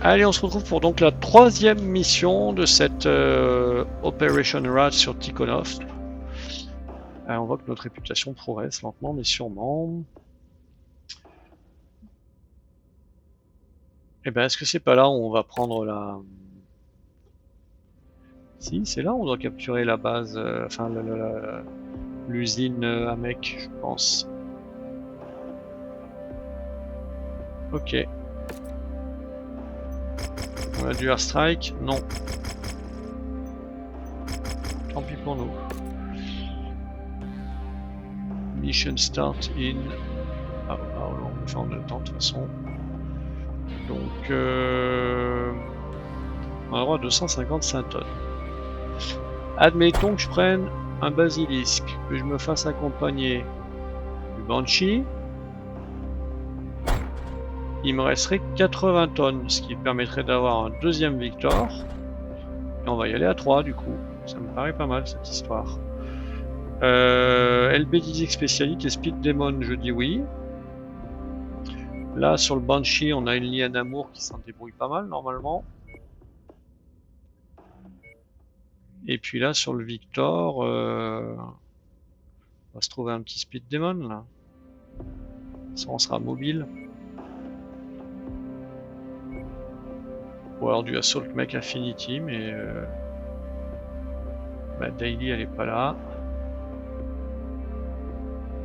Allez, on se retrouve pour donc la troisième mission de cette Operation Rat sur Tikhonov. On voit que notre réputation progresse lentement mais sûrement. Et ben, est-ce que c'est pas là où on va prendre la... Si, c'est là où on doit capturer la base, enfin l'usine Amek, je pense. Ok. On a du airstrike? Non. Tant pis pour nous. Mission start in... Ah, on fait en deux temps de toute façon. Donc, on a droit à 255 tonnes. Admettons que je prenne un basilisque, que je me fasse accompagner du Banshee. Il me resterait 80 tonnes, ce qui permettrait d'avoir un deuxième Victor. Et on va y aller à 3 du coup. Ça me paraît pas mal cette histoire. LB10X spécialiste et Speed Demon, je dis oui. Là sur le Banshee, on a une Liane Amour qui s'en débrouille pas mal normalement. Et puis là sur le Victor, on va se trouver un petit Speed Demon là. Ça on sera mobile. Ou alors du Assault Mech Affinity, mais Daily elle est pas là.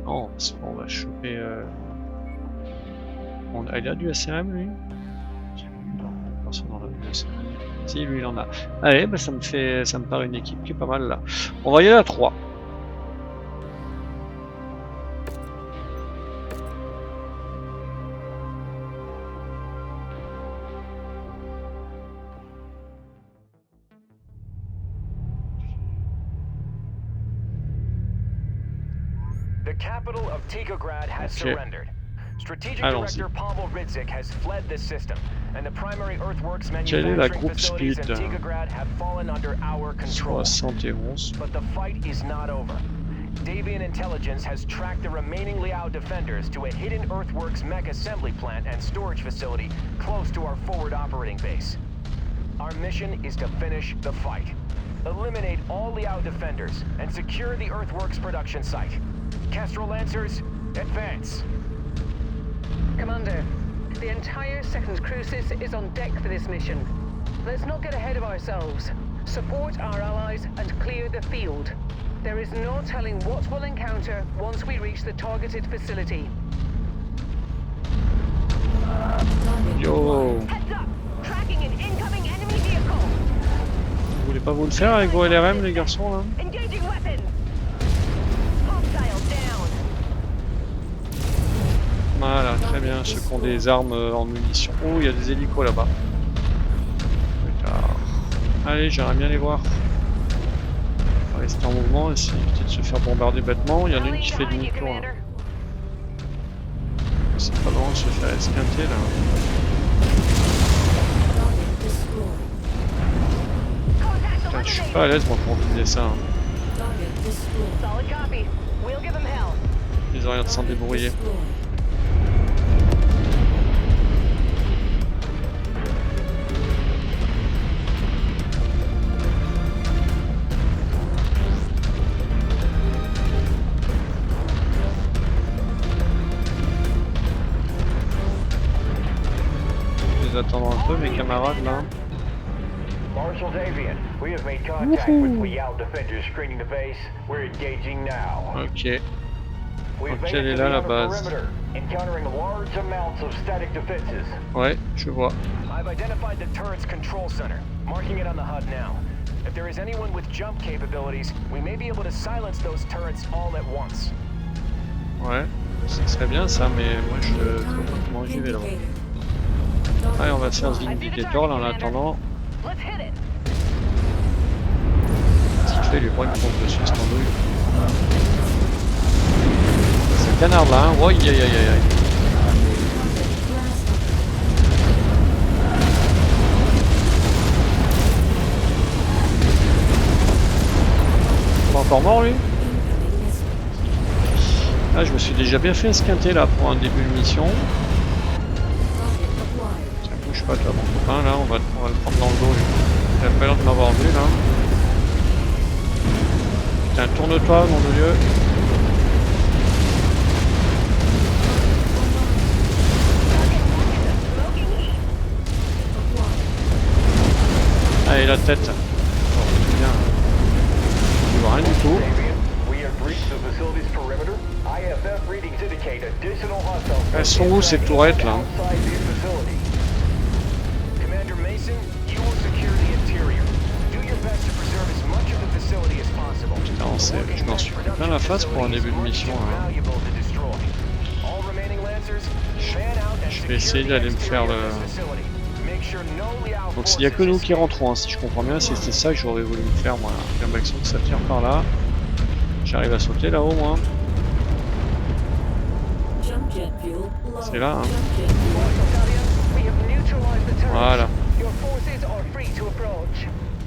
Non, on va choper. Il a du SRM lui? Non, personne n'en a du SRM. Si, lui il en a. Allez, ça me paraît une équipe qui est pas mal là. On va y aller à 3. The capital of Tikhograd has surrendered. Strategic Director Pavel Ridzik has fled the system, and the primary earthworks manufacturing facilities in Tikhograd have fallen under our control. 71. But the fight is not over. Davian Intelligence has tracked the remaining Liao defenders to a hidden earthworks mech assembly plant and storage facility close to our forward operating base. Our mission is to finish the fight. Eliminate all Liao defenders and secure the earthworks production site. Kestrel Lancers, advance. Commander, the entire 2nd Crucis is on deck for this mission. Let's not get ahead of ourselves. Support our allies and clear the field. There is no telling what we'll encounter once we reach the targeted facility. Yo! Heads up! Tracking an incoming enemy vehicle. Vous voulez pas vous le faire avec vos LRM les garçons là? Engaging weapons. Hostile down. Voilà, très bien, ceux qui ont des armes en munitions. Oh, il y a des hélicos là-bas. Allez, j'aimerais bien les voir. On va rester en mouvement, essayer de se faire bombarder bêtement. Il y en a une qui fait demi-tour là. C'est pas loin de se faire esquinter là. Putain, je suis pas à l'aise moi pour vider ça. Hein. Ils ont l'air de s'en débrouiller. Attendre un peu mes camarades là. Marshal Davian, we have made contact with Liao defenders screening the base. We're engaging now. Ok. Donc elle est là la base. Encountering large amounts of static defenses. Ouais, je vois. I've identified the turret's control center, marking it on the HUD now. If there is anyone with jump capabilities, we may be able to silence those turrets all at once. Ouais, ce serait bien ça, mais moi je vois pas comment j'y vais là. Allez, on va se faire ce Vindicator là en attendant. Qu'est-ce qu'il fait lui? Pour il me tombe dessus cette andouille. C'est le canard là, hein. Oh, aïe aïe aïe aïe. Il est encore mort lui? Ah, je me suis déjà bien fait esquinter là pour un début de mission. pas toi mon copain là, on va le prendre dans le dos. Il a pas l'air de m'avoir vu là. Putain, tourne-toi mon dieu. Allez la tête. Oh, c'est bien. Je vois rien du tout. Elles sont où ces tourettes là? Putain, je m'en suis pris plein la face pour un début de mission hein. Je vais essayer d'aller me faire le... Donc s'il n'y a que nous qui rentrons, hein, si je comprends bien, c'était ça que j'aurais voulu me faire moi. J'ai l'impression que ça tire par là. J'arrive à sauter là-haut moi. C'est là hein. Voilà.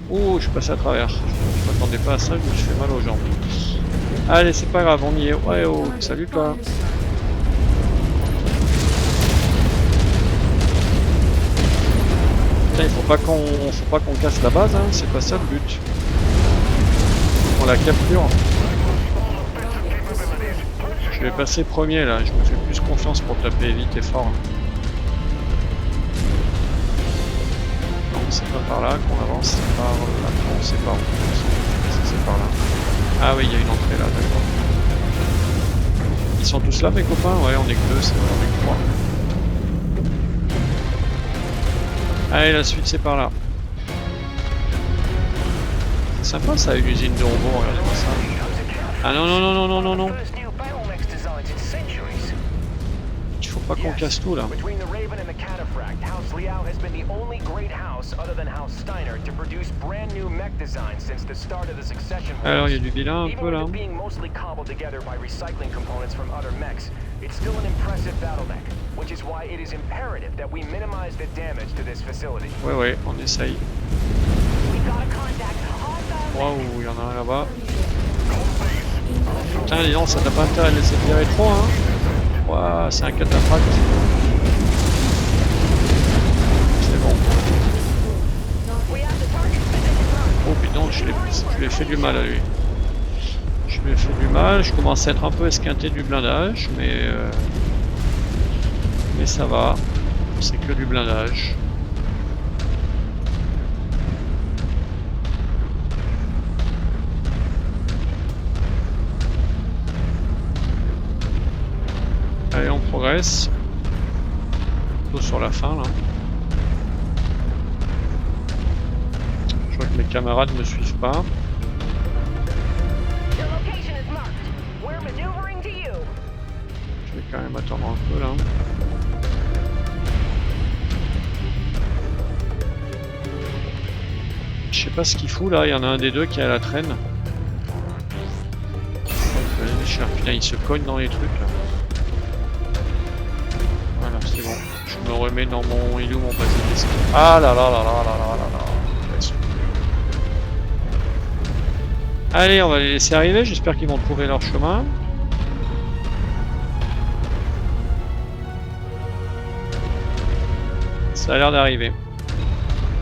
Ouh, je suis passé à travers. Je m'attendais pas à ça, je me suis fait mal aux jambes. Allez, c'est pas grave, on y est. Ouais oh, salut toi. Putain, il faut pas qu'on casse la base, hein, c'est pas ça le but. On la capture. Je vais passer premier là, je me fais plus confiance pour taper vite et fort. Non, c'est pas par là qu'on avance, c'est par là. Non, c'est par où? C'est par là. Ah oui, il y a une entrée là, d'accord. Ils sont tous là mes copains? Ouais, on est que deux, c'est vrai, on est que trois. Allez, la suite c'est par là. C'est sympa ça, une usine de robots, regardez-moi ça. Ah non, non, non, non, non, non, non. Il faut pas qu'on casse tout là. Alors il y a du bilan un peu là. Ouais ouais, on essaye. Waouh, il y en a un là-bas. Putain, dis donc, ça n'a pas intérêt de laisser tirer trop hein. Waouh, c'est un cataphracte. C'est bon. Oh putain, je lui ai fait du mal à lui. Je lui ai fait du mal, je commence à être un peu esquinté du blindage, mais ça va. C'est que du blindage. Allez, on progresse. Plutôt sur la fin là. Je vois que mes camarades ne me suivent pas. Je vais quand même attendre un peu là. Je sais pas ce qu'il fout là, il y en a un des deux qui est à la traîne. Putain, il se cogne dans les trucs là. Voilà, c'est bon. Je me remets dans mon... Il est où mon basilisque? Ah là là là là là là là là. Allez, on va les laisser arriver, j'espère qu'ils vont trouver leur chemin. Ça a l'air d'arriver.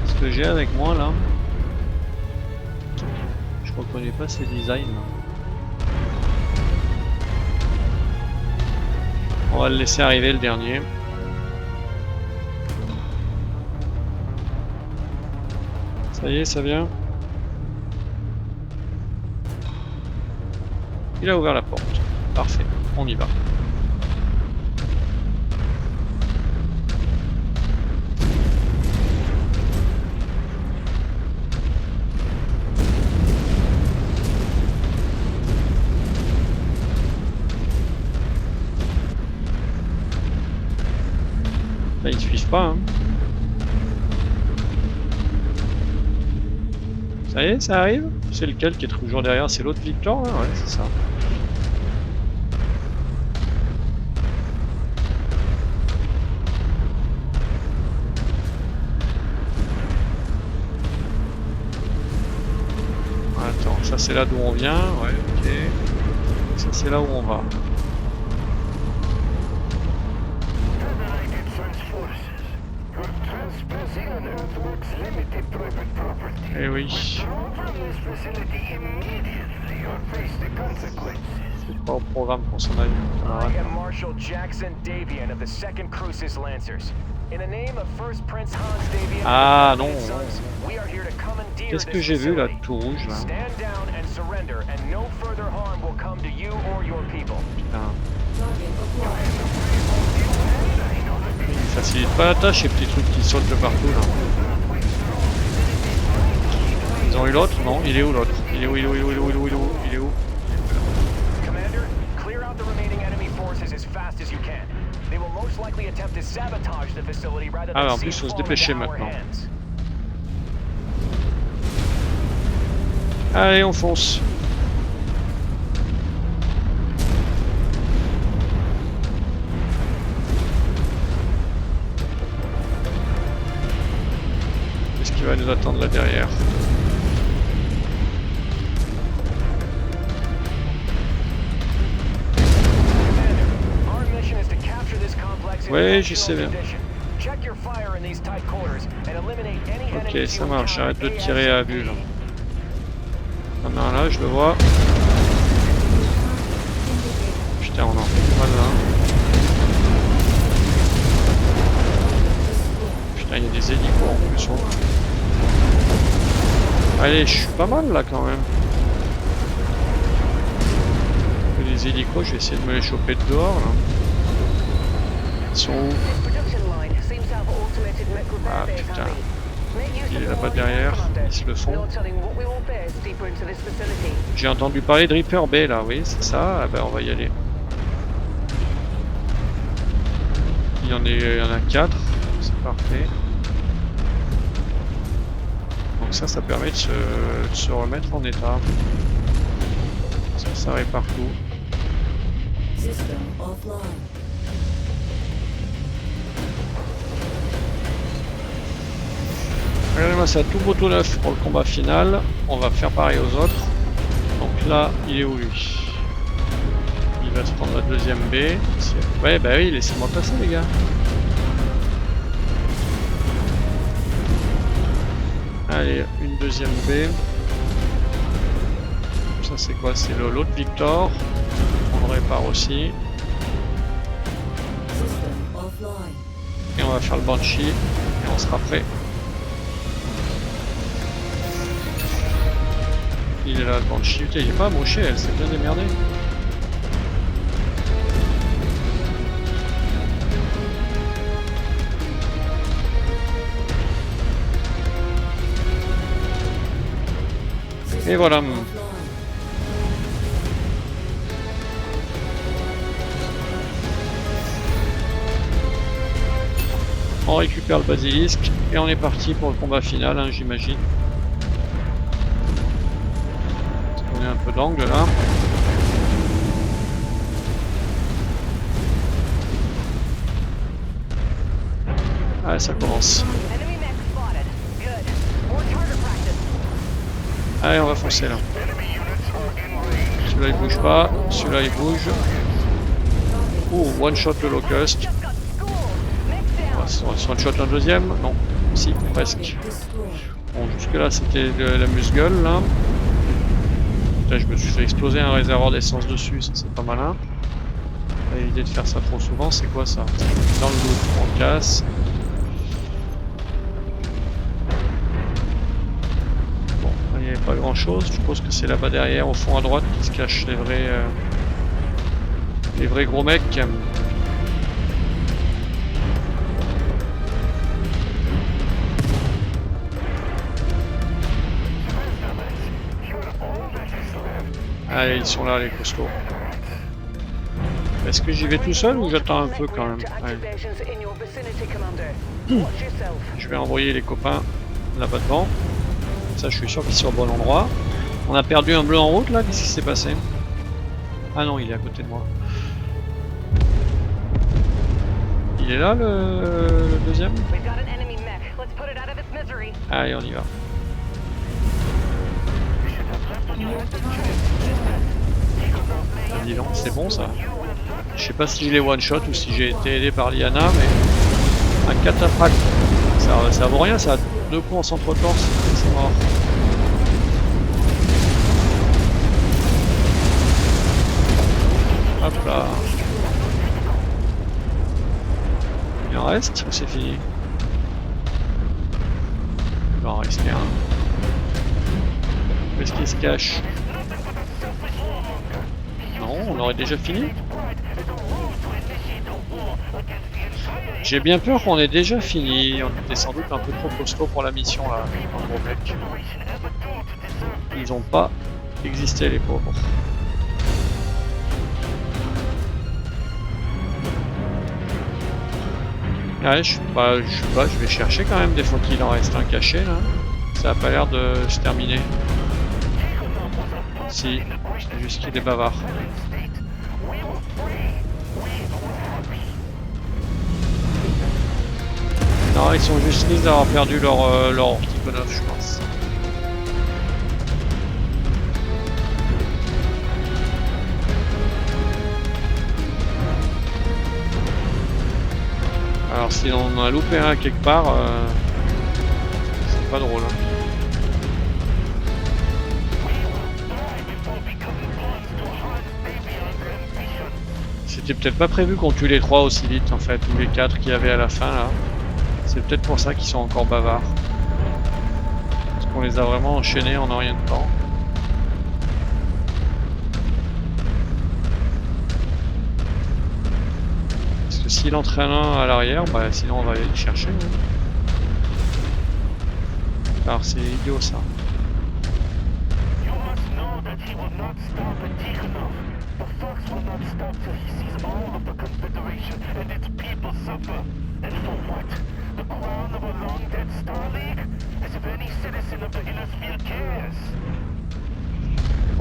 Ce que j'ai avec moi là, je reconnais pas ces designs. On va le laisser arriver le dernier. Ça y est, ça vient. Il a ouvert la porte. Parfait, on y va. Là, ils suivent pas. Hein. Ça y est, ça arrive? C'est lequel qui est toujours derrière? C'est l'autre Victor là? Ouais, c'est ça. Attends, ça c'est là d'où on vient, ouais, ok. Ça c'est là où on va. Eh oui. C'est pas au programme qu'on s'en aille. I am Marshal Jackson Davian of the 2nd Crucis Lancers. In the name of First Prince Hans Davian Ah and non. his sons, we are here to commandeer Qu'est-ce que this j'ai vu là, facility. tout rouge là? Stand down and surrender, and no further harm will come to you or your people. Putain. Il facilite pas la tâche, ces petits trucs qui sautent de partout là. Ils ont eu l'autre? Non, il est où l'autre? Il est où? Il est où? Il est où? Il est où? Il est où? Il est où? Commander, clear out the remaining enemy forces as fast as you can. They will most likely attempt to sabotage the facility rather Ah, than en see plus, faut se fall into dépêcher our maintenant. hands. Allez, on fonce. Qu'est-ce qui va nous attendre là derrière? Our mission is to capture this complex in Ouais, je sais functional bien. condition. Check your fire in these tight quarters and eliminate any Ok, enemies ça you marche, encounter arrête de tirer à vue là. ASAP. Il y en a un là, je le vois. Putain, on en fait du mal là. Putain, il y a des hélicos en plus. Oh. Allez, je suis pas mal là quand même. Les hélicos, je vais essayer de me les choper de dehors là. Ils sont où? Ah putain. Il est là-bas derrière, ils se le font. J'ai entendu parler de Reaper Bay là, oui, c'est ça. Ah ben on va y aller. Il y en a 4, c'est parfait. Donc ça permet de se remettre en état. Ça répare tout. System offline. Regardez-moi ça, tout beau tout neuf pour le combat final. On va faire pareil aux autres. Donc là, il est où lui? Il va se prendre la deuxième baie. Ouais, bah oui, laissez-moi passer les gars. Allez, une deuxième baie. Ça c'est quoi? C'est l'autre Victor. On le répare aussi. System offline. Et on va faire le Banshee. Et on sera prêt. Il est là le Banshee. Putain, il est pas amoché, elle s'est bien démerdée. Et voilà. Offline. On récupère le basilisque et on est parti pour le combat final, hein, j'imagine. On est un peu d'angle là. Allez, ça commence. Enemy mech spotted. Good. More target practice. Allez, on va foncer là. Celui-là il bouge pas, celui-là il bouge. Ouh, one shot le locust. Just got schooled. Mech down. On va se one shot un deuxième. Non, si, presque. Destroyed. Bon, jusque là c'était de la musgueule là. Putain, je me suis fait exploser un réservoir d'essence dessus, ça c'est pas malin. Et l'idée de faire ça trop souvent, c'est quoi ça? Dans le loot, on casse. Bon, il n'y avait pas grand chose, je suppose que c'est là-bas derrière, au fond à droite, qui se cachent les vrais gros mecs. Allez, ils sont là les costauds. Est-ce que j'y vais tout seul ou j'attends un peu quand même? Allez. Je vais envoyer les copains là-bas devant. Ça, je suis sûr qu'ils sont au bon endroit. On a perdu un bleu en route là, qu'est-ce qui s'est passé? Ah non, il est à côté de moi. Il est là le deuxième? We've got an enemy mech. Let's put it out of its misery. Allez, on y va. Dis donc, c'est bon ça. Je sais pas si je l'ai one shot ou si j'ai été aidé par Liana, mais un cataphract, ça vaut rien, ça 2 coups en centre-torse, c'est mort. Hop là. Il en reste ou c'est fini? Il va en rester un. Où est-ce qu'il se cache? Non, on aurait déjà fini. J'ai bien peur qu'on ait déjà fini. On était sans doute un peu trop costaud pour la mission là, un gros mec. Ils ont pas existé les pauvres. Ouais, je sais pas, je vais chercher quand même des fois qu'il en reste un caché là. Ça a pas l'air de se terminer. Si, c'est juste qu'il est bavard. Non, ils sont juste tristes d'avoir perdu leur orthogonophe, je pense. Alors si on en a loupé un quelque part, c'est pas drôle. Hein. C'était peut-être pas prévu qu'on tue les 3 aussi vite en fait, ou les 4 qu'il y avait à la fin là. C'est peut-être pour ça qu'ils sont encore bavards. Parce qu'on les a vraiment enchaînés en un rien de temps. Parce que s'il entraîne un à l'arrière, bah sinon on va aller le chercher. Hein. Alors c'est idiot ça.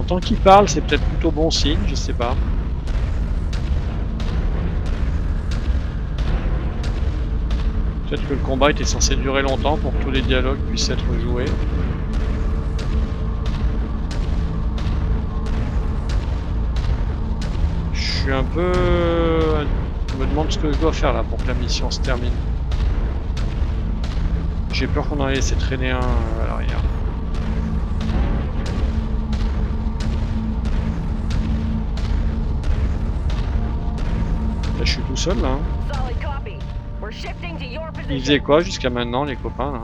Tant qu'il parle, c'est peut-être plutôt bon signe, je sais pas. Peut-être que le combat était censé durer longtemps pour que tous les dialogues puissent être joués. Je suis un peu... Je me demande ce que je dois faire là pour que la mission se termine. J'ai peur qu'on en ait laissé traîner un à l'arrière. Là, je suis tout seul là. Hein. Ils faisaient quoi jusqu'à maintenant les copains là?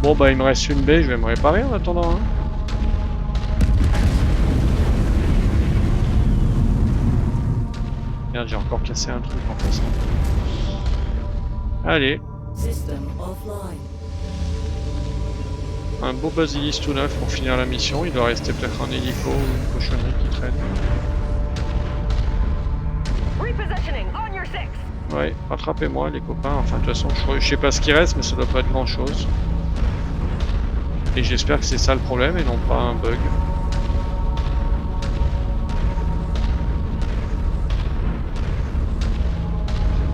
Bon bah il me reste une baie, je vais me réparer en attendant. Hein. Merde, j'ai encore cassé un truc en passant. Allez. Un beau basilis tout neuf pour finir la mission. Il doit rester peut-être un hélico ou une cochonnerie qui traîne. Ouais, rattrapez-moi les copains. Enfin, de toute façon, je sais pas ce qui reste, mais ça doit pas être grand chose. Et j'espère que c'est ça le problème et non pas un bug.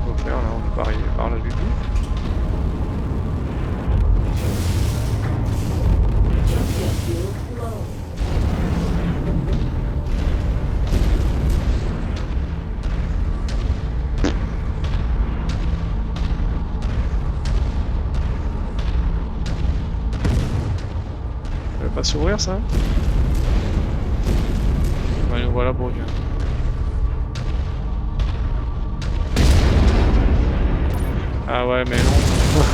On va faire là, on peut pas arriver par là du tout. Ça va pas s'ouvrir ça? Ouais, nous voilà beau Dieu. Ah ouais mais non.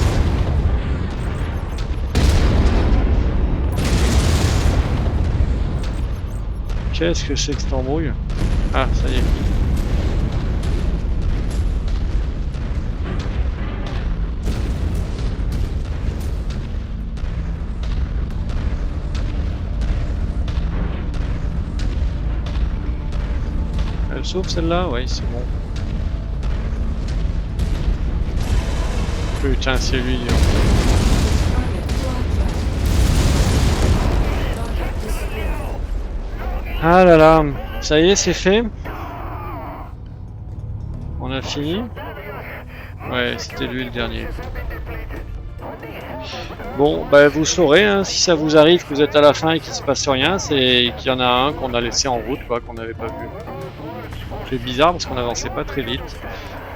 Qu'est-ce que c'est que cette embrouille? Ah, ça y est. Elle s'ouvre celle-là? Oui, c'est bon. Putain, c'est lui. Ah là là, ça y est, c'est fait. On a fini. Ouais, c'était lui le dernier. Bon, bah vous saurez, hein, si ça vous arrive que vous êtes à la fin et qu'il se passe rien, c'est qu'il y en a un qu'on a laissé en route, quoi, qu'on n'avait pas vu. C'était bizarre parce qu'on n'avançait pas très vite.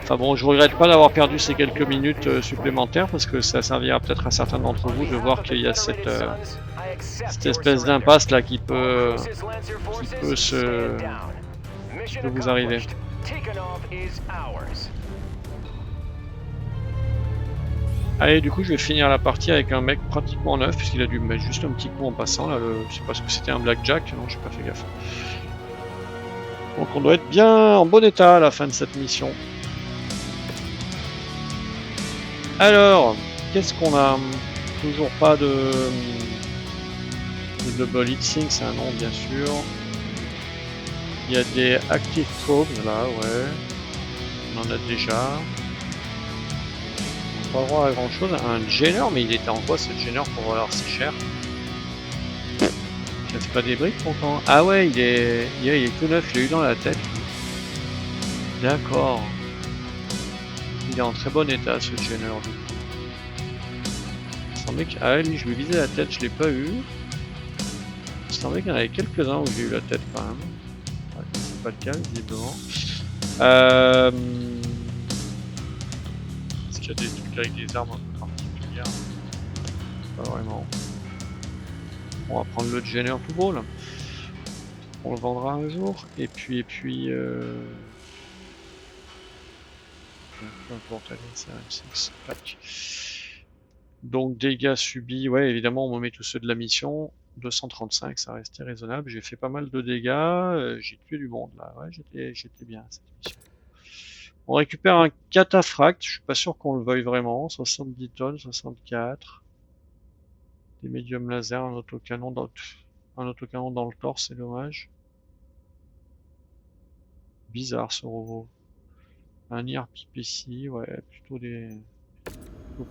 Enfin bon, je regrette pas d'avoir perdu ces quelques minutes supplémentaires parce que ça servira peut-être à certains d'entre vous de voir qu'il y a cette espèce d'impasse là qui peut vous arriver. Allez, du coup, je vais finir la partie avec un mec pratiquement neuf puisqu'il a dû me mettre juste un petit coup en passant là. Je sais pas ce que c'était, un blackjack, non, j'ai pas fait gaffe. Donc on doit être bien en bon état à la fin de cette mission. Alors, qu'est-ce qu'on a? Toujours pas de double heat sink, c'est un nom bien sûr. Il y a des active probes là, ouais. On en a déjà. On va voir à grand chose. Un Jenner, mais il était en quoi ce Jenner pour avoir si cher? C'est pas des briques pourtant. Ah ouais, il est tout neuf, je l'ai eu dans la tête. D'accord. Il est en très bon état ce Jenner. Il semblait que... Ah lui, je lui visais la tête, je l'ai pas eu. Il semblait qu'il y en avait quelques-uns où j'ai eu la tête quand même. Ouais, c'est pas le cas visiblement. Est-ce qu'il y a des trucs avec des armes un peu particulières? Pas vraiment. On va prendre le Jenner tout beau là. On le vendra un jour. Et puis peu importe, allez, c'est un M6 pack. Donc dégâts subis, ouais évidemment on me met tous ceux de la mission. 235, ça restait raisonnable. J'ai fait pas mal de dégâts, j'ai tué du monde là, ouais j'étais bien à cette mission. On récupère un cataphracte, je suis pas sûr qu'on le veuille vraiment. 70 tonnes, 64. Des médiums laser, un autocanon dans le torse, c'est dommage. Bizarre ce robot. Un IRPPC, ouais, plutôt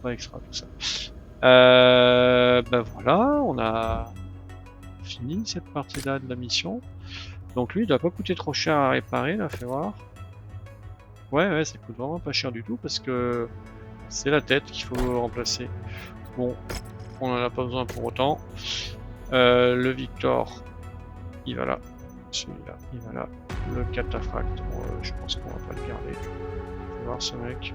pas extra tout ça. Bah voilà, on a fini cette partie-là de la mission. Donc lui, il doit pas coûter trop cher à réparer, là, fais voir. Ouais, ça coûte vraiment pas cher du tout parce que c'est la tête qu'il faut remplacer. Bon, on en a pas besoin pour autant. Le Victor, il va là. Celui-là, il va là. Le cataphracte, je pense qu'on va pas le garder. On va voir ce mec.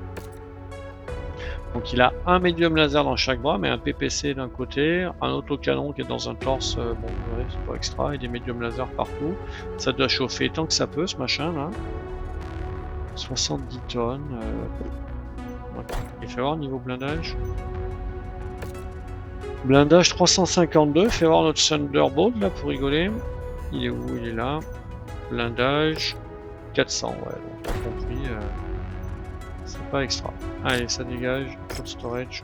Donc il a un médium laser dans chaque bras, mais un PPC d'un côté, un autocanon qui est dans un torse, bon ouais, c'est pas extra, et des médiums laser partout. Ça doit chauffer tant que ça peut ce machin là. 70 tonnes. Il fait voir niveau blindage. Blindage 352, fait voir notre Thunderbolt là pour rigoler. Il est où? Il est là. Blindage 400, ouais, donc t'as compris. C'est pas extra. Allez, ça dégage. Pas de storage.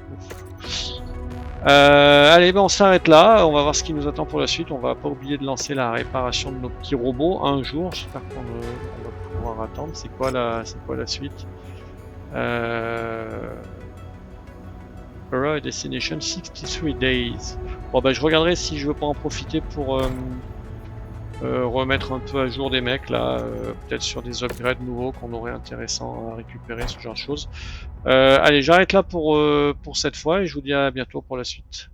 Allez, ben on s'arrête là. On va voir ce qui nous attend pour la suite. On va pas oublier de lancer la réparation de nos petits robots un jour. J'espère qu'on va pouvoir attendre. C'est quoi la suite? Arrive destination 63 days. Bon ben je regarderai si je veux pas en profiter pour remettre un peu à jour des mecs là, peut-être sur des upgrades nouveaux qu'on aurait intéressant à récupérer, ce genre de choses. Allez, j'arrête là pour cette fois et je vous dis à bientôt pour la suite.